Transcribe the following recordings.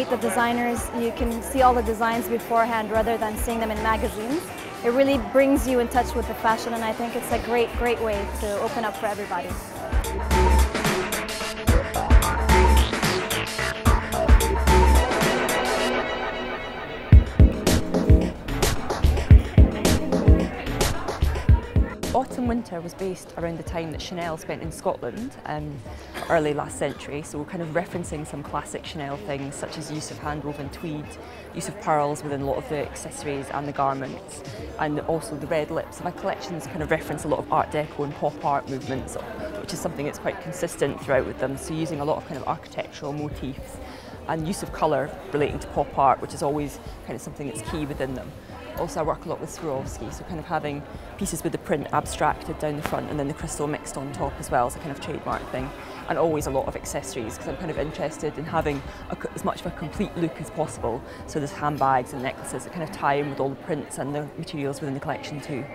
the designers, you can see all the designs beforehand rather than seeing them in magazines. It really brings you in touch with the fashion, and I think it's a great way to open up for everybody. Autumn-winter was based around the time that Chanel spent in Scotland, early last century, so we're kind of referencing some classic Chanel things such as use of hand-woven tweed, use of pearls within a lot of the accessories and the garments, and also the red lips. So my collections kind of reference a lot of Art Deco and pop art movements, which is something that's quite consistent throughout with them, so using a lot of kind of architectural motifs and use of colour relating to pop art, which is always kind of something that's key within them. Also, I work a lot with Swarovski, so kind of having pieces with the print abstracted down the front and then the crystal mixed on top as well as a kind of trademark thing. And always a lot of accessories, because I'm kind of interested in having as much of a complete look as possible. So there's handbags and necklaces that kind of tie in with all the prints and the materials within the collection too.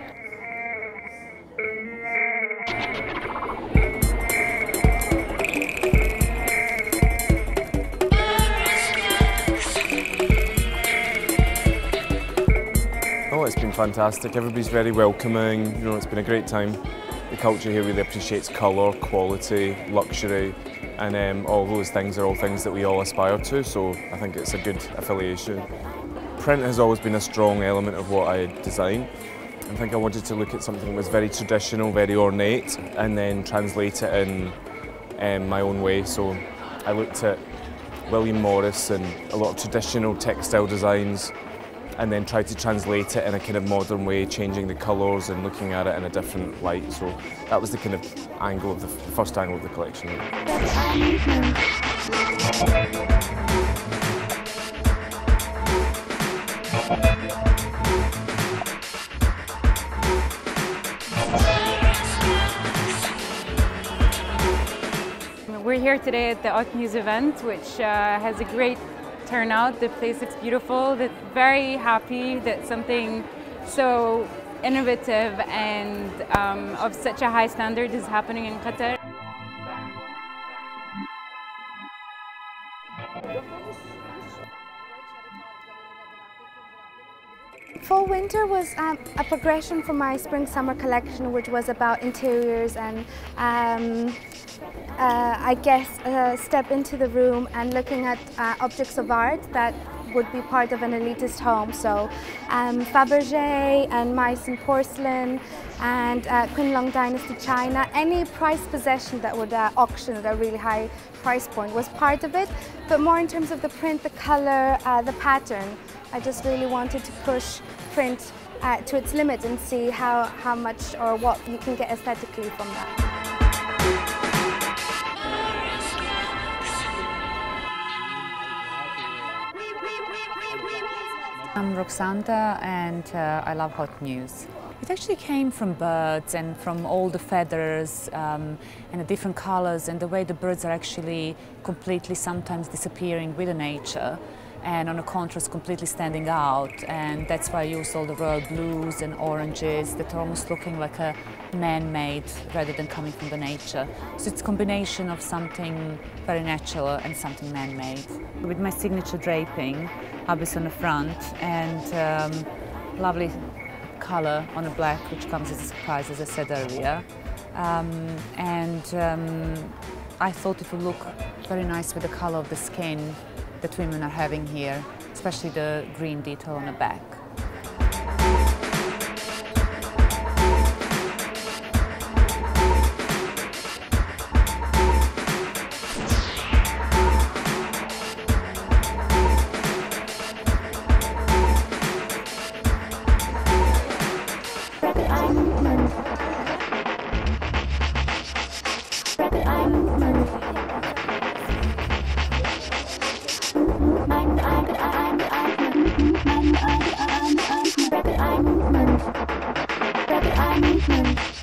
Oh, it's been fantastic. Everybody's very welcoming. You know, it's been a great time. The culture here really appreciates colour, quality, luxury, and all those things are all things that we all aspire to, so I think it's a good affiliation. Print has always been a strong element of what I design. I think I wanted to look at something that was very traditional, very ornate, and then translate it in my own way. So I looked at William Morris and a lot of traditional textile designs, and then tried to translate it in a kind of modern way, changing the colours and looking at it in a different light. So that was the kind of angle of the first angle of the collection. We're here today at the HauteMuse event, which has a great turnout. The place looks beautiful. They're very happy that something so innovative and of such a high standard is happening in Qatar. Fall winter was a progression from my spring-summer collection, which was about interiors and I guess a step into the room and looking at objects of art that would be part of an elitist home. So Fabergé and Meissen porcelain and Qianlong Dynasty china, any prized possession that would auction at a really high price point was part of it, but more in terms of the print, the color, the pattern. I just really wanted to push print to its limit and see how much or what you can get aesthetically from that. I'm Roxanda and I love HauteMuse. It actually came from birds and from all the feathers and the different colors and the way the birds are actually completely sometimes disappearing with the nature and on a contrast completely standing out, and that's why I use all the royal blues and oranges that are almost looking like a man-made rather than coming from the nature. So it's a combination of something very natural and something man-made. With my signature draping, abyss on the front and lovely color on the black, which comes as a surprise, as I said earlier. I thought it would look very nice with the color of the skin that women are having here, especially the green detail on the back. I'm